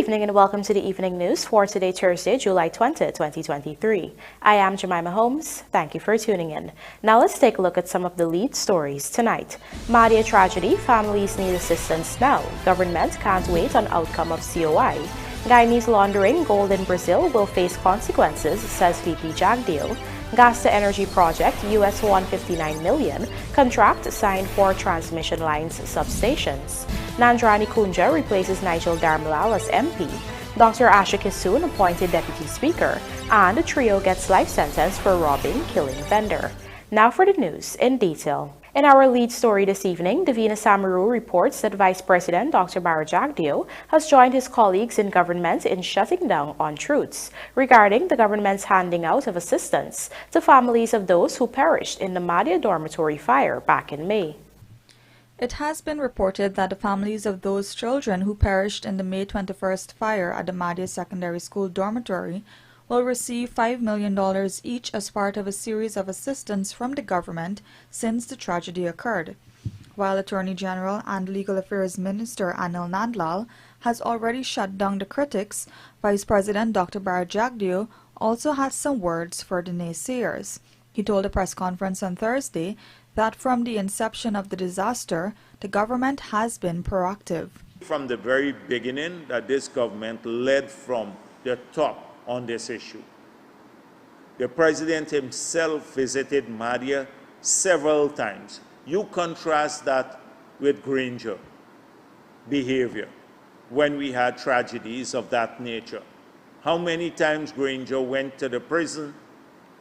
evening and welcome to the evening news for today, Thursday, July 20, 2023. I am Jemima Holmes. Thank you for tuning in. Now let's take a look at some of the lead stories tonight. MAHDIA tragedy, families need assistance now. Government can't wait on outcome of COI. Guyanese laundering gold in Brazil will face consequences, says VP Jagdeo. Gas to energy project, US $159 million. Contract signed for transmission lines substations. Nandrani Kunja replaces Nigel DHARAMLALL as MP. Dr. Asha Kissoon appointed Deputy Speaker. And a trio gets life sentence for robbing, killing vendor. Now for the news in detail. In our lead story this evening, Davina Samaru reports that Vice President Dr. Bharrat Jagdeo has joined his colleagues in government in shutting down untruths regarding the government's handing out of assistance to families of those who perished in the MAHDIA dormitory fire back in May. It has been reported that the families of those children who perished in the May 21st fire at the MAHDIA Secondary School dormitory will receive $5 million each as part of a series of assistance from the government since the tragedy occurred. While Attorney General and Legal Affairs Minister NandraniE has already shut down the critics, Vice President Dr. Bharrat Jagdeo also has some words for the naysayers. He told a press conference on Thursday that from the inception of the disaster, the government has been proactive. From the very beginning, that this government led from the top on this issue. The President himself visited MAHDIA several times. You contrast that with Granger behavior when we had tragedies of that nature. How many times Granger went to the prison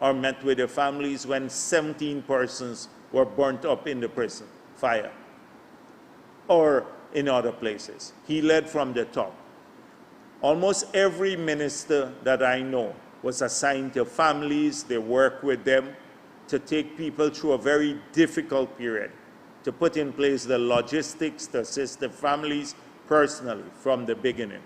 or met with the families when 17 persons were burnt up in the prison fire or in other places. He led from the top. Almost every minister that I know was assigned to families. They work with them to take people through a very difficult period, to put in place the logistics to assist the families personally from the beginning,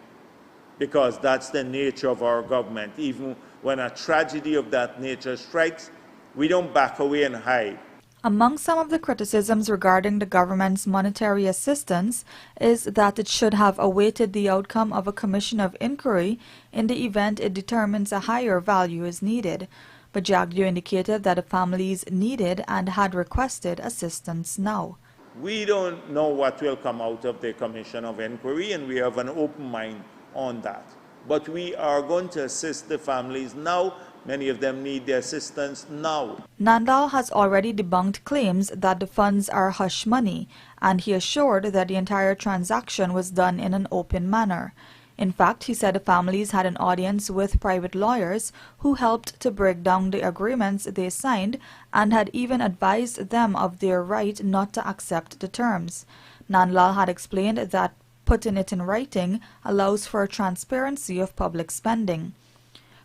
because that's the nature of our government. Even when a tragedy of that nature strikes, we don't back away and hide. Among some of the criticisms regarding the government's monetary assistance is that it should have awaited the outcome of a commission of inquiry in the event it determines a higher value is needed. But Jagdeo indicated that the families needed and had requested assistance now. We don't know what will come out of the commission of inquiry, and we have an open mind on that. But we are going to assist the families now. Many of them need the assistance now. NandraniE has already debunked claims that the funds are hush money, and he assured that the entire transaction was done in an open manner. In fact, he said the families had an audience with private lawyers who helped to break down the agreements they signed and had even advised them of their right not to accept the terms. NandraniE had explained that putting it in writing allows for transparency of public spending.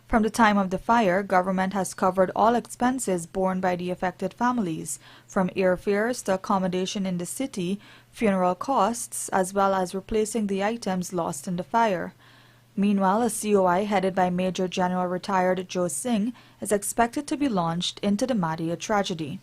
From the time of the fire, government has covered all expenses borne by the affected families, from airfares to accommodation in the city, funeral costs, as well as replacing the items lost in the fire. Meanwhile, a COI headed by Major General retired Joe Singh is expected to be launched into the MAHDIA tragedy.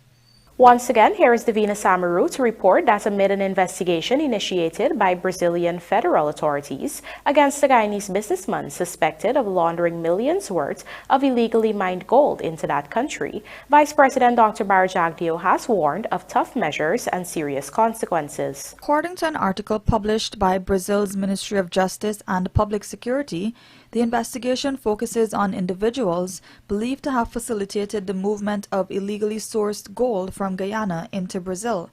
Once again, here is Davina Samaru to report that amid an investigation initiated by Brazilian federal authorities against the Guyanese businessman suspected of laundering millions worth of illegally mined gold into that country, Vice President Dr. Bharrat Jagdeo has warned of tough measures and serious consequences. According to an article published by Brazil's Ministry of Justice and Public Security, the investigation focuses on individuals believed to have facilitated the movement of illegally sourced gold from Guyana into Brazil.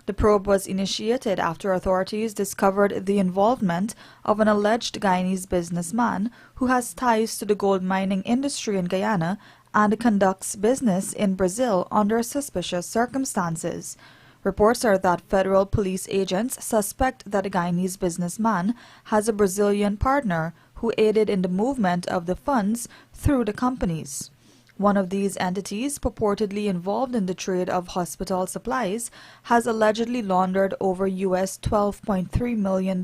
The probe was initiated after authorities discovered the involvement of an alleged Guyanese businessman who has ties to the gold mining industry in Guyana and conducts business in Brazil under suspicious circumstances. Reports are that federal police agents suspect that a Guyanese businessman has a Brazilian partner who aided in the movement of the funds through the companies. One of these entities, purportedly involved in the trade of hospital supplies, has allegedly laundered over US $12.3 million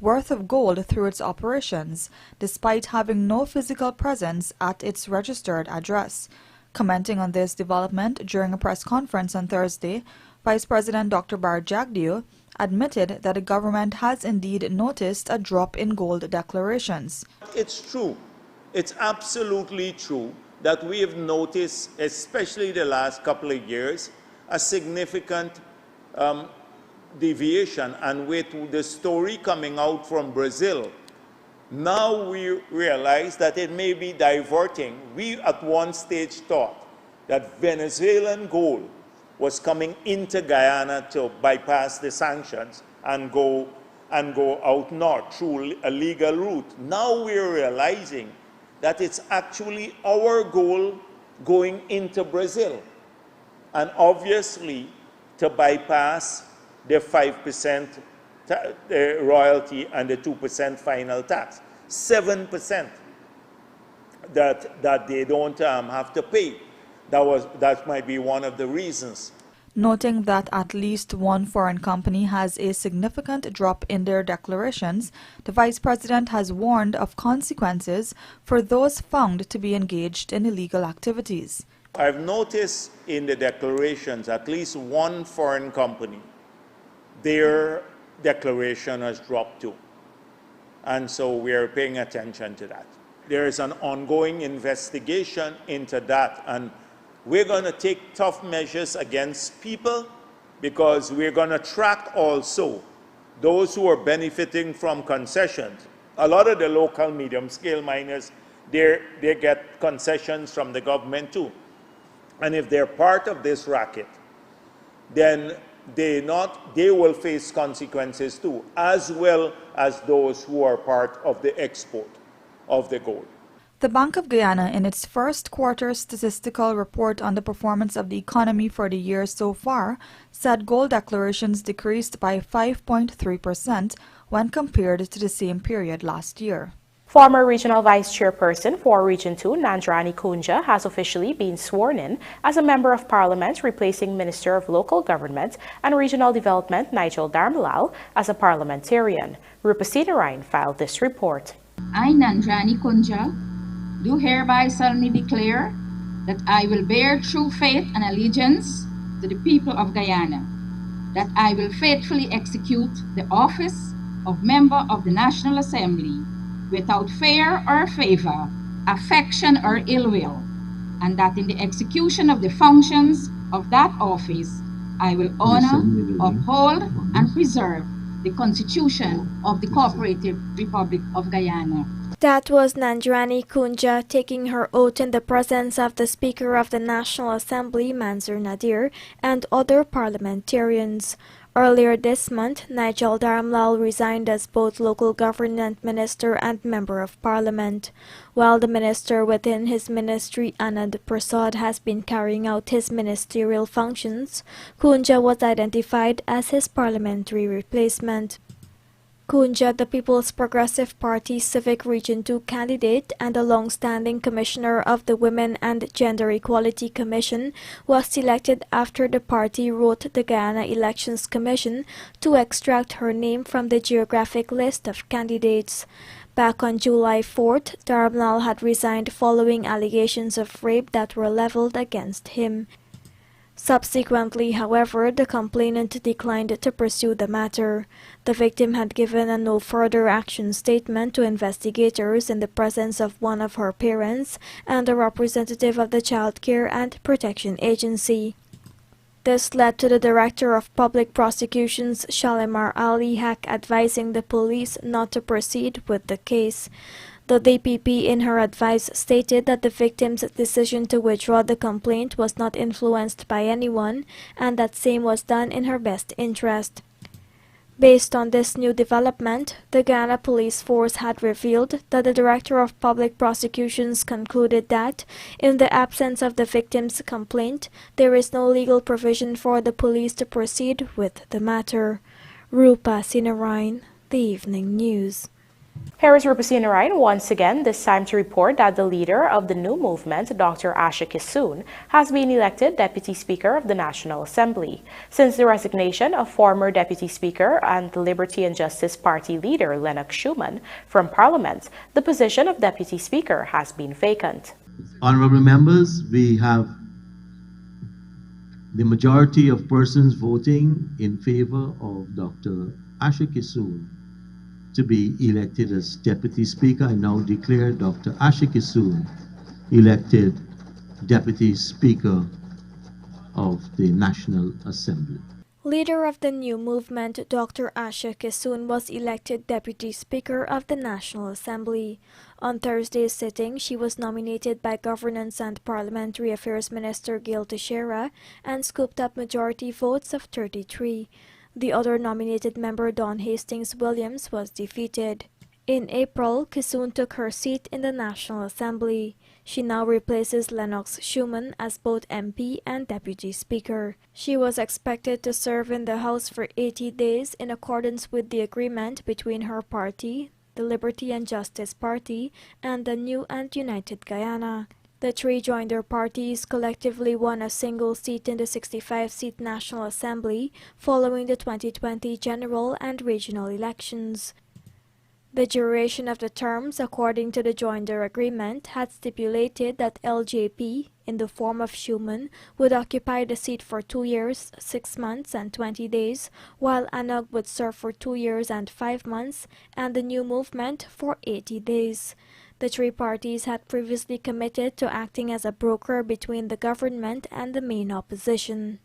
worth of gold through its operations, despite having no physical presence at its registered address. Commenting on this development during a press conference on Thursday, Vice President Dr. Bharrat Jagdeo admitted that the government has indeed noticed a drop in gold declarations. It's true. It's absolutely true that we have noticed, especially the last couple of years, a significant deviation. And with the story coming out from Brazil, now we realize that it may be diverting. We at one stage thought that Venezuelan gold was coming into Guyana to bypass the sanctions and go out north through a legal route. Now we're realizing that it's actually our gold going into Brazil. And obviously, to bypass the 5% royalty and the 2% final tax, 7% that they don't have to pay. That might be one of the reasons. Noting that at least one foreign company has a significant drop in their declarations, the Vice President has warned of consequences for those found to be engaged in illegal activities. I've noticed in the declarations at least one foreign company, their declaration has dropped too. And so we are paying attention to that. There is an ongoing investigation into that, and we're going to take tough measures against people because we're going to track also those who are benefiting from concessions. A lot of the local medium-scale miners, they get concessions from the government too. And if they're part of this racket, then they will face consequences too, as well as those who are part of the export of the gold. The Bank of Guyana, in its first quarter statistical report on the performance of the economy for the year so far, said gold declarations decreased by 5.3% when compared to the same period last year. Former Regional Vice Chairperson for Region 2, Nandrani Kunja, has officially been sworn in as a Member of Parliament, replacing Minister of Local Government and Regional Development Nigel DHARAMLALL as a parliamentarian. Rupasina Ryan filed this report. I, Nandrani Kunja, do hereby solemnly declare that I will bear true faith and allegiance to the people of Guyana, that I will faithfully execute the office of Member of the National Assembly without fear or favor, affection or ill will, and that in the execution of the functions of that office, I will honor, uphold, and preserve the Constitution of the Cooperative Republic of Guyana. That was Nandrani Kunja taking her oath in the presence of the Speaker of the National Assembly, Mansur Nadir, and other parliamentarians. Earlier this month, Nigel DHARAMLALL resigned as both local government minister and member of parliament. While the minister within his ministry, Anand Prasad, has been carrying out his ministerial functions, Coonjah was identified as his parliamentary replacement. Coonjah, the People's Progressive Party Civic Region 2 candidate and a long-standing commissioner of the Women and Gender Equality Commission, was selected after the party wrote the Guyana Elections Commission to extract her name from the geographic list of candidates. Back on July 4th, DHARAMLALL had resigned following allegations of rape that were leveled against him. Subsequently, however, the complainant declined to pursue the matter. The victim had given a no further action statement to investigators in the presence of one of her parents and a representative of the Child Care and Protection Agency. This led to the Director of Public Prosecutions, Shalimar Ali Haq, advising the police not to proceed with the case. The DPP in her advice stated that the victim's decision to withdraw the complaint was not influenced by anyone and that same was done in her best interest. Based on this new development, the Guyana Police Force had revealed that the Director of Public Prosecutions concluded that, in the absence of the victim's complaint, there is no legal provision for the police to proceed with the matter. Rupa Sinarain, The Evening News. Here is Rupasina Ryan once again, this time to report that the leader of the new movement, Dr. Asha Kissoon, has been elected Deputy Speaker of the National Assembly. Since the resignation of former Deputy Speaker and the Liberty and Justice Party leader Lennox Schumann from Parliament, the position of Deputy Speaker has been vacant. Honorable members, we have The majority of persons voting in favor of Dr. Asha Kissoon to be elected as Deputy Speaker, I now declare Dr. Asha Kissoon elected Deputy Speaker of the National Assembly. Leader of the new movement, Dr. Asha Kissoon was elected Deputy Speaker of the National Assembly. On Thursday's sitting, she was nominated by Governance and Parliamentary Affairs Minister Gail Teixeira and scooped up majority votes of 33. The other nominated member, Dawn Hastings Williams, was defeated. In April, Kissoon took her seat in the National Assembly. She now replaces Lennox Schumann as both MP and Deputy Speaker. She was expected to serve in the House for 80 days in accordance with the agreement between her party, the Liberty and Justice Party, and the New and United Guyana. The three joined-their parties collectively won a single seat in the 65-seat National Assembly following the 2020 general and regional elections. The duration of the terms, according to the joinder agreement, had stipulated that LJP, in the form of Schumann, would occupy the seat for 2 years, 6 months, and 20 days, while ANOG would serve for 2 years and 5 months, and the new movement for 80 days. The three parties had previously committed to acting as a broker between the government and the main opposition.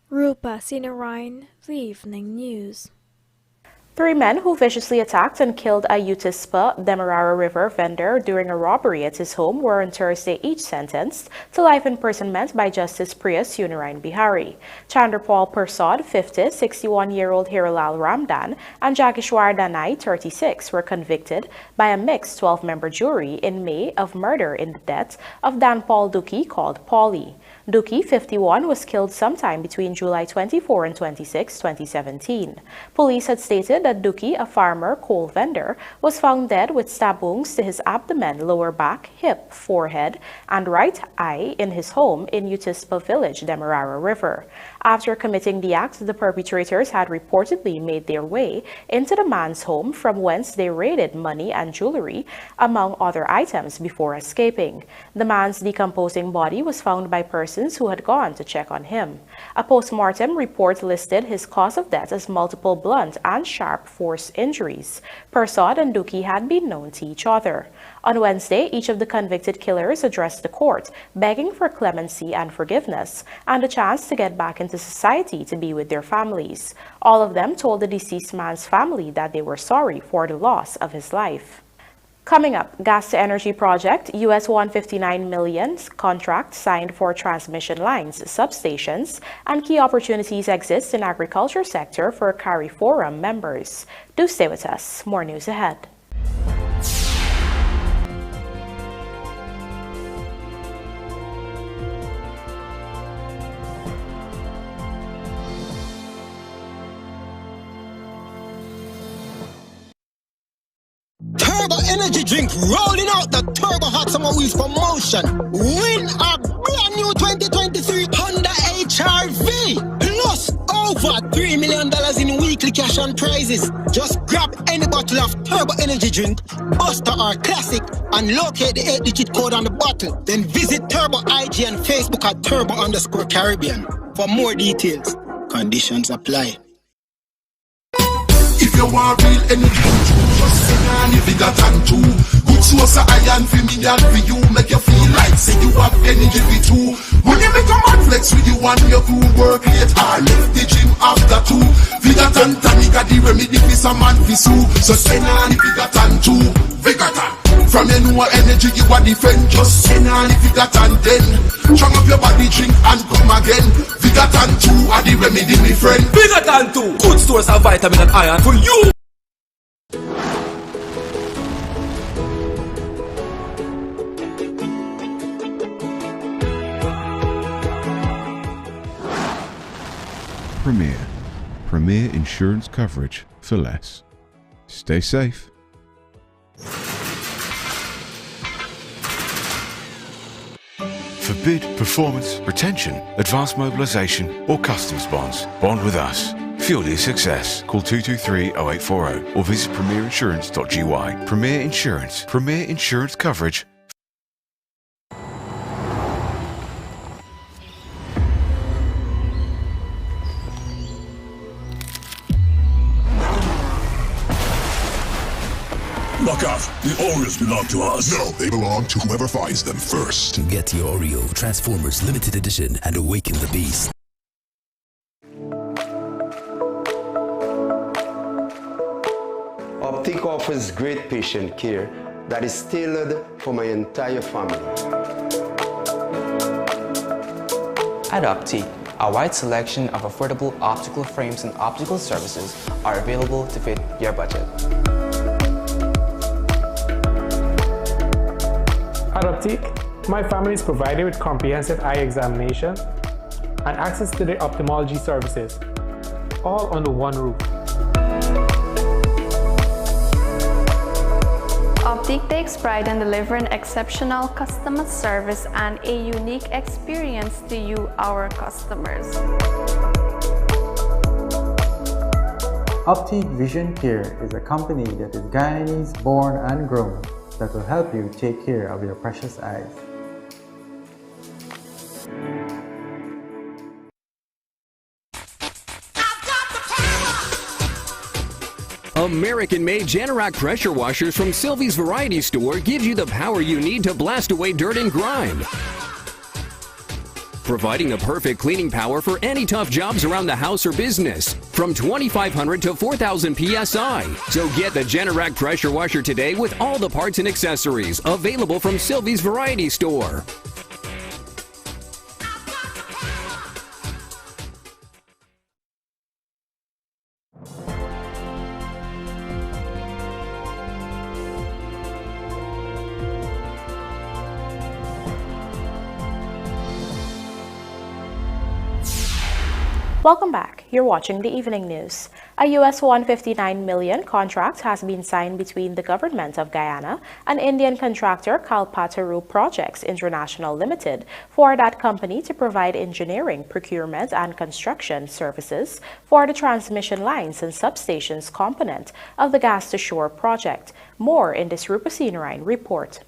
Rupa Sinarayan, The Evening News. 3 men who viciously attacked and killed a Utispa Demerara River vendor during a robbery at his home were on Thursday each sentenced to life imprisonment by Justice Priya Sunarayan Bihari. Chandrapal Persad, 50, 61-year-old Hiralal Ramdan, and Jageshwar Danai, 36, were convicted by a mixed 12-member jury in May of murder in the death of Danpal Duki, called Paulie. Duki, 51, was killed sometime between July 24 and 26, 2017. Police had stated that Duki, a farmer coal vendor, was found dead with stab wounds to his abdomen, lower back, hip, forehead, and right eye in his home in Utispa Village, Demerara River. After committing the act, the perpetrators had reportedly made their way into the man's home, from whence they raided money and jewelry, among other items, before escaping. The man's decomposing body was found by persons who had gone to check on him. A post-mortem report listed his cause of death as multiple blunt and sharp force injuries. Persad and Duki had been known to each other. On Wednesday, each of the convicted killers addressed the court, begging for clemency and forgiveness, and a chance to get back into society to be with their families. All of them told the deceased man's family that they were sorry for the loss of his life. Coming up, gas-to-energy project, US $159 million contract signed for transmission lines, substations, and key opportunities exist in agriculture sector for CARI Forum members. Do stay with us. More news ahead. Turbo energy drink rolling out the Turbo Hot Summer Wheels promotion. Win a brand new 2023 Honda HR-V plus over $3 million in weekly cash and prizes. Just grab any bottle of Turbo energy drink, Buster or Classic, and locate the 8-digit code on the bottle. Then visit Turbo IG and Facebook at Turbo_Caribbean for more details. Conditions apply. If you want real energy, just sing and if you got on too. Good source of iron for me and for you. Make you feel like say you have energy for two. When you make a man flex with you and your crew work late or left the gym after 2. Vigatan tonic got the remedy for some man for sue. So sing and if you got on too. Vigatan. From your new energy you are defend. Just sing and if you got on then. Strong up your body, drink and come again. Vigatan 2 are the remedy, my friend. Vigatan 2, good source of vitamin and iron for you. Premier insurance coverage for less. Stay safe. For bid, performance, retention, advanced mobilisation or customs bonds, bond with us. Fuel your success. Call 223-0840 or visit premierinsurance.gy. Premier Insurance. Premier insurance coverage. Back off. The Oreos belong to us. No, they belong to whoever finds them first. Get your Oreo Transformers Limited Edition and awaken the beast. Optic offers great patient care that is tailored for my entire family. At Optic, a wide selection of affordable optical frames and optical services are available to fit your budget. At Optic, my family is provided with comprehensive eye examination and access to the ophthalmology services, all under one roof. Optic takes pride in delivering exceptional customer service and a unique experience to you, our customers. Optic Vision Care is a company that is Guyanese born and grown that will help you take care of your precious eyes. American-made Janarak pressure washers from Sylvie's Variety Store gives you the power you need to blast away dirt and grime. Providing the perfect cleaning power for any tough jobs around the house or business. From 2,500 to 4,000 PSI. So get the Janarak pressure washer today with all the parts and accessories available from Sylvie's Variety Store. Welcome back. You're watching the Evening News. A US $159 million contract has been signed between the government of Guyana and Indian contractor Kalpataru Projects International Limited for that company to provide engineering, procurement, and construction services for the transmission lines and substations component of the Gas-to-Shore project. More in this Rupasinaran report.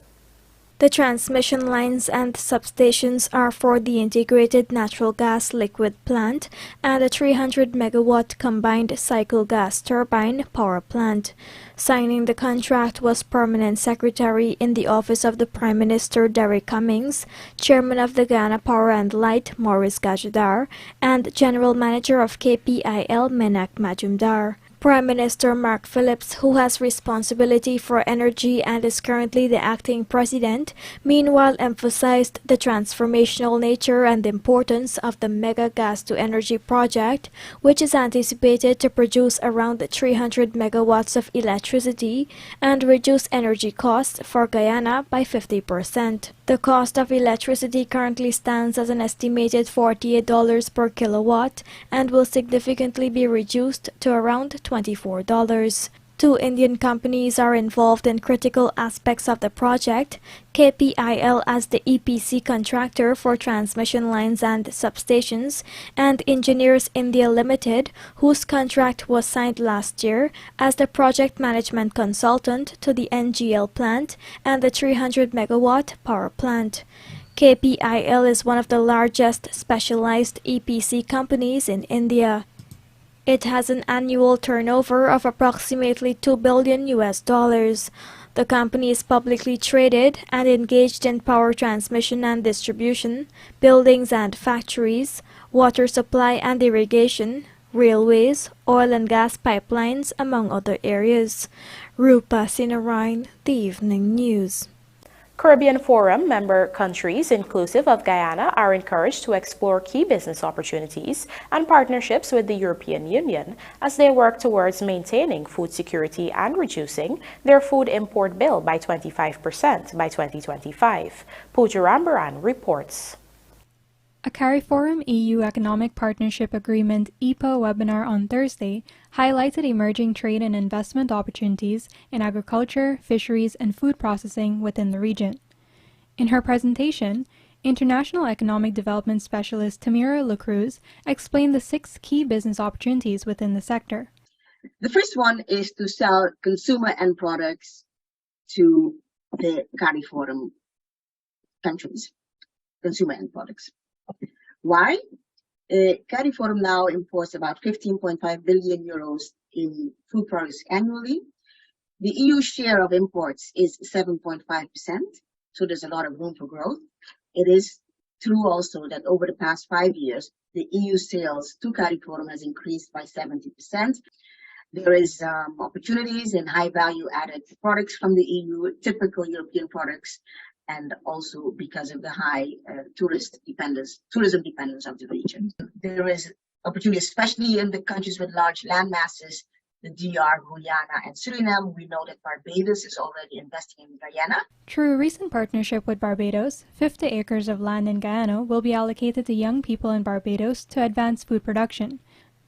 The transmission lines and substations are for the integrated natural gas liquid plant and a 300 megawatt combined cycle gas turbine power plant. Signing the contract was Permanent Secretary in the Office of the Prime Minister Derek Cummings, Chairman of the Ghana Power and Light Maurice Gajadar, and General Manager of KPIL Menak Majumdar. Prime Minister Mark Phillips, who has responsibility for energy and is currently the acting president, meanwhile emphasized the transformational nature and importance of the mega gas-to-energy project, which is anticipated to produce around 300 megawatts of electricity and reduce energy costs for Guyana by 50%. The cost of electricity currently stands at an estimated $48 per kilowatt and will significantly be reduced to around $24. Two Indian companies are involved in critical aspects of the project, KPIL as the EPC contractor for transmission lines and substations, and Engineers India Limited, whose contract was signed last year, as the project management consultant to the NGL plant and the 300 megawatt power plant. KPIL is one of the largest specialized EPC companies in India. It has an annual turnover of approximately $2 billion. The company is publicly traded and engaged in power transmission and distribution, buildings and factories, water supply and irrigation, railways, oil and gas pipelines, among other areas. Rupa Sinarain, The Evening News. Caribbean Forum member countries, inclusive of Guyana, are encouraged to explore key business opportunities and partnerships with the European Union as they work towards maintaining food security and reducing their food import bill by 25% by 2025. Pooja Rambaran reports. A CARIFORUM EU Economic Partnership Agreement (EPA) webinar on Thursday highlighted emerging trade and investment opportunities in agriculture, fisheries, and food processing within the region. In her presentation, International Economic Development Specialist Tamira Lacruz explained the 6 key business opportunities within the sector. The first one is to sell consumer end products to the CARIFORUM countries, consumer end products. Why? CARIFORUM now imports about 15.5 billion euros in food products annually, The EU share of imports is 7.5%, so there's a lot of room for growth. It is true also that over the past 5 years, the EU sales to CARIFORUM has increased by 70%. There is opportunities in high value added products from the EU, typical European products, and also because of the high tourism dependence of the region. There is opportunity, especially in the countries with large land masses, the DR, Guyana, and Suriname. We know that Barbados is already investing in Guyana. Through a recent partnership with Barbados, 50 acres of land in Guyana will be allocated to young people in Barbados to advance food production.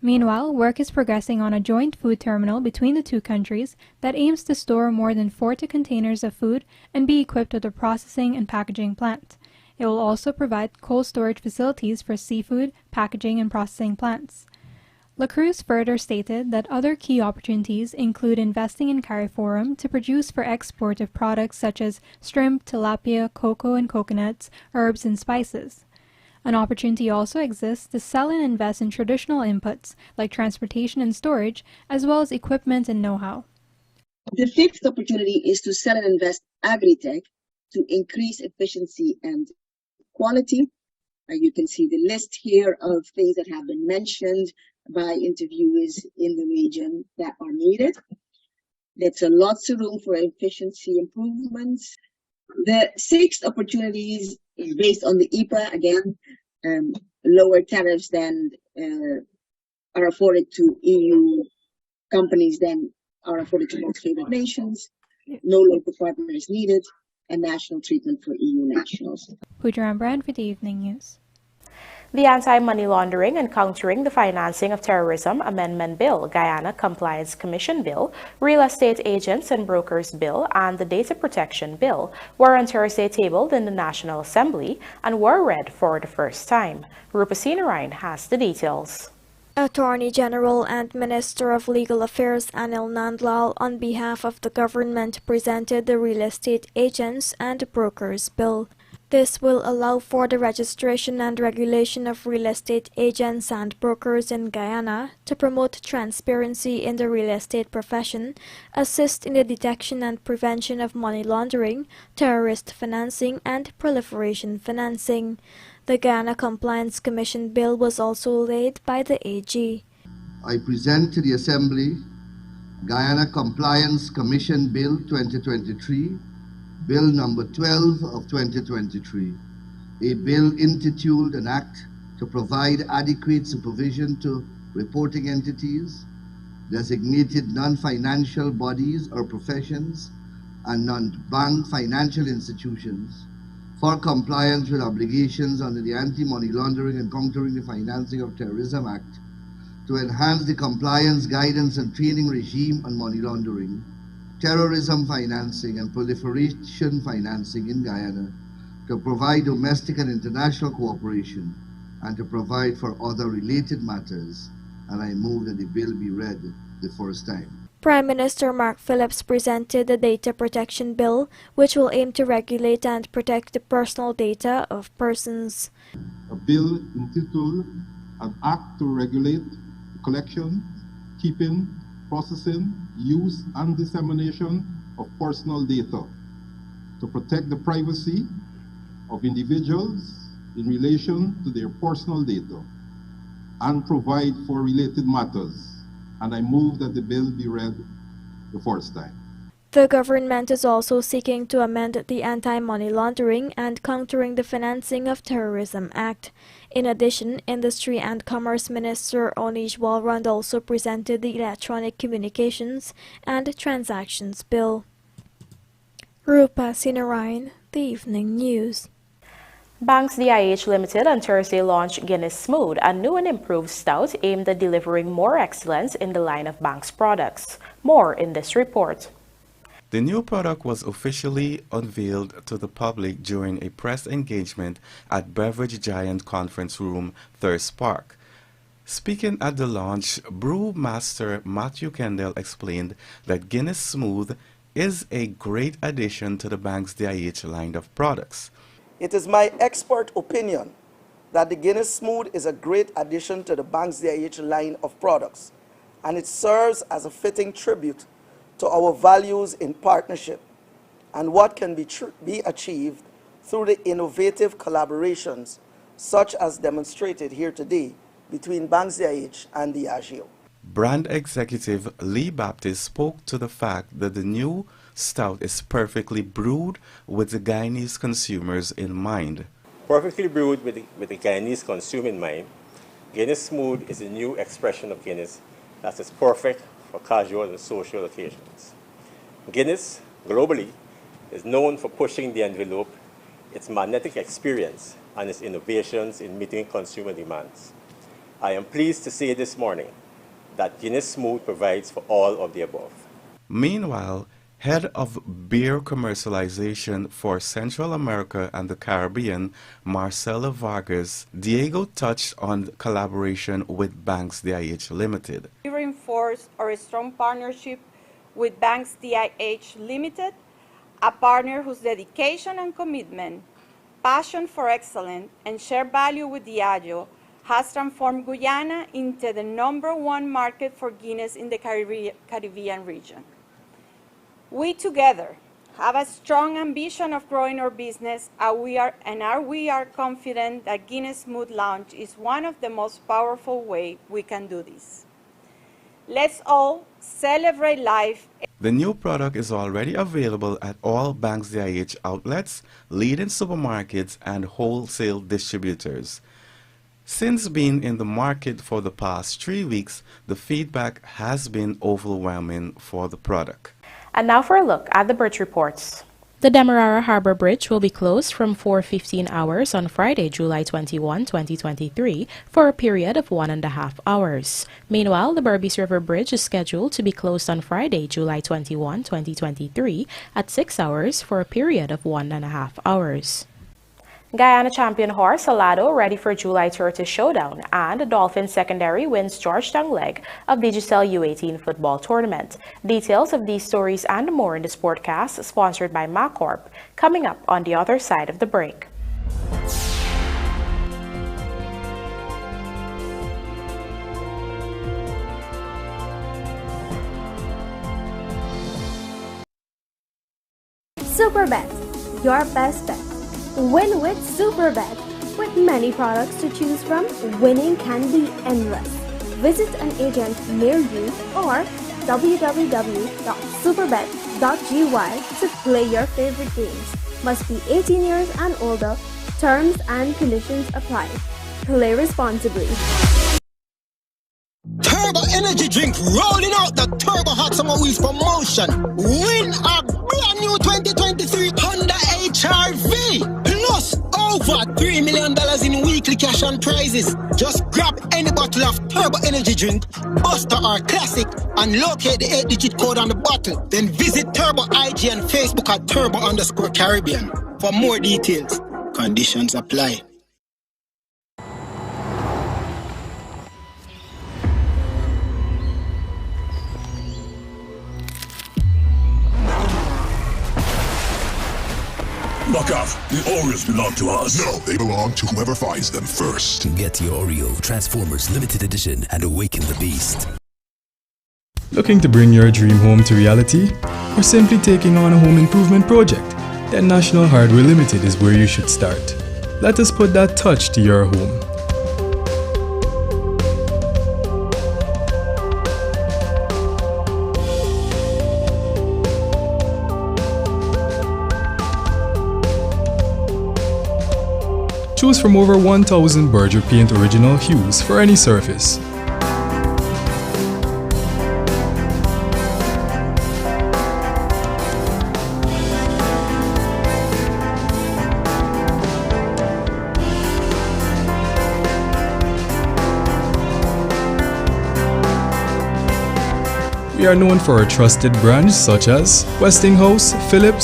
Meanwhile, work is progressing on a joint food terminal between the two countries that aims to store more than 40 containers of food and be equipped with a processing and packaging plant. It will also provide cold storage facilities for seafood, packaging, and processing plants. La Cruz further stated that other key opportunities include investing in CARIFORUM to produce for export of products such as shrimp, tilapia, cocoa and coconuts, herbs, and spices. An opportunity also exists to sell and invest in traditional inputs like transportation and storage, as well as equipment and know-how. The fifth opportunity is to sell and invest agri-tech to increase efficiency and quality. You can see the list here of things that have been mentioned by interviewers in the region that are needed. There's lots of room for efficiency improvements. The sixth opportunities is based on the EPA, again, lower tariffs than are afforded to EU companies than are afforded to most favored nations. No local partner is needed, and national treatment for EU nationals. Pooja Brand for the Evening News. The Anti-Money Laundering and Countering the Financing of Terrorism Amendment Bill, Guyana Compliance Commission Bill, Real Estate Agents and Brokers Bill, and the Data Protection Bill were on Thursday tabled in the National Assembly and were read for the first time. Rupasina Ryan has the details. Attorney General and Minister of Legal Affairs Anil Nandlall, on behalf of the government, presented the Real Estate Agents and Brokers Bill. This will allow for the registration and regulation of real estate agents and brokers in Guyana to promote transparency in the real estate profession, assist in the detection and prevention of money laundering, terrorist financing, and proliferation financing. The Guyana Compliance Commission Bill was also laid by the AG. I present to the Assembly Guyana Compliance Commission Bill 2023, Bill number 12 of 2023, a bill intituled an act to provide adequate supervision to reporting entities, designated non-financial bodies or professions, and non-bank financial institutions for compliance with obligations under the Anti-Money Laundering and Countering the Financing of Terrorism Act, to enhance the compliance, guidance, and training regime on money laundering, terrorism financing, and proliferation financing in Guyana, to provide domestic and international cooperation, and to provide for other related matters, and I move that the bill be read the first time. Prime Minister Mark Phillips presented the Data Protection Bill, which will aim to regulate and protect the personal data of persons. A bill entitled An Act to Regulate the Collection, Keeping, Processing, use and dissemination of personal data to protect the privacy of individuals in relation to their personal data and provide for related matters, and I move that the bill be read the first time. The government is also seeking to amend the Anti-Money Laundering and Countering the Financing of Terrorism Act. In addition, Industry and Commerce Minister Onish Walrand also presented the Electronic Communications and Transactions Bill. Rupa Sinarayan, The Evening News. Banks DIH Limited on Thursday launched Guinness Smooth, a new and improved stout aimed at delivering more excellence in the line of Banks products. More in this report. The new product was officially unveiled to the public during a press engagement at Beverage Giant Conference Room, Thirst Park. Speaking at the launch, Brewmaster Matthew Kendall explained that Guinness Smooth is a great addition to the Banks DIH line of products. It is my expert opinion that the Guinness Smooth is a great addition to the Banks DIH line of products, and it serves as a fitting tribute to our values in partnership and what can be achieved through the innovative collaborations such as demonstrated here today between Banks DIH and Diageo. Brand executive Lee Baptist spoke to the fact that the new stout is perfectly brewed with the Guyanese consumers in mind. Perfectly brewed with the Guyanese consumer in mind, Guinness Smooth is a new expression of Guinness that is perfect for casual and social occasions. Guinness, globally, is known for pushing the envelope, its magnetic experience, and its innovations in meeting consumer demands. I am pleased to say this morning that Guinness Smooth provides for all of the above. Meanwhile, head of beer commercialization for Central America and the Caribbean, Marcela Vargas, Diego touched on collaboration with Banks DIH Limited. We reinforced our strong partnership with Banks DIH Limited, a partner whose dedication and commitment, passion for excellence, and shared value with Diageo has transformed Guyana into the _1 market for Guinness in the Caribbean region. We together have a strong ambition of growing our business, and we are confident that Guinness Smooth launch is one of the most powerful ways we can do this. Let's all celebrate life. The new product is already available at all Banks DIH outlets, leading supermarkets, and wholesale distributors. Since being in the market for the past 3 weeks, the feedback has been overwhelming for the product. And now for a look at the Birch Reports. The Demerara Harbor Bridge will be closed from 4:15 hours on Friday, July 21, 2023, for a period of 1.5 hours. Meanwhile, the Berbice River Bridge is scheduled to be closed on Friday, July 21, 2023, at 6 hours for a period of 1.5 hours. Guyana champion horse Alado ready for July Tortoise Showdown, and Dolphin Secondary wins Georgetown leg of Digicel U18 football tournament. Details of these stories and more in the Sportcast, sponsored by MACorp, coming up on the other side of the break. Superbet, your best bet. Win with Superbet. With many products to choose from, winning can be endless. Visit an agent near you or www.superbet.gy to play your favorite games. Must be 18 years and older. Terms and conditions apply. Play responsibly. Turbo energy drink rolling out the Turbo Hot Summer Wheels promotion. Win a brand new 2023 Honda HR-V. Plus over $3 million in weekly cash and prizes. Just grab any bottle of Turbo energy drink, Buster or Classic, and locate the 8-digit code on the bottle. Then visit Turbo IG and Facebook at Turbo_Caribbean. For more details, conditions apply. Knock off. The Oreos belong to us. No, they belong to whoever finds them first. Get your Oreo Transformers Limited Edition and awaken the beast. Looking to bring your dream home to reality? Or simply taking on a home improvement project? Then National Hardware Limited is where you should start. Let us put that touch to your home. Choose from over 1,000 Berger Paint original hues for any surface. We are known for our trusted brands such as Westinghouse, Philips,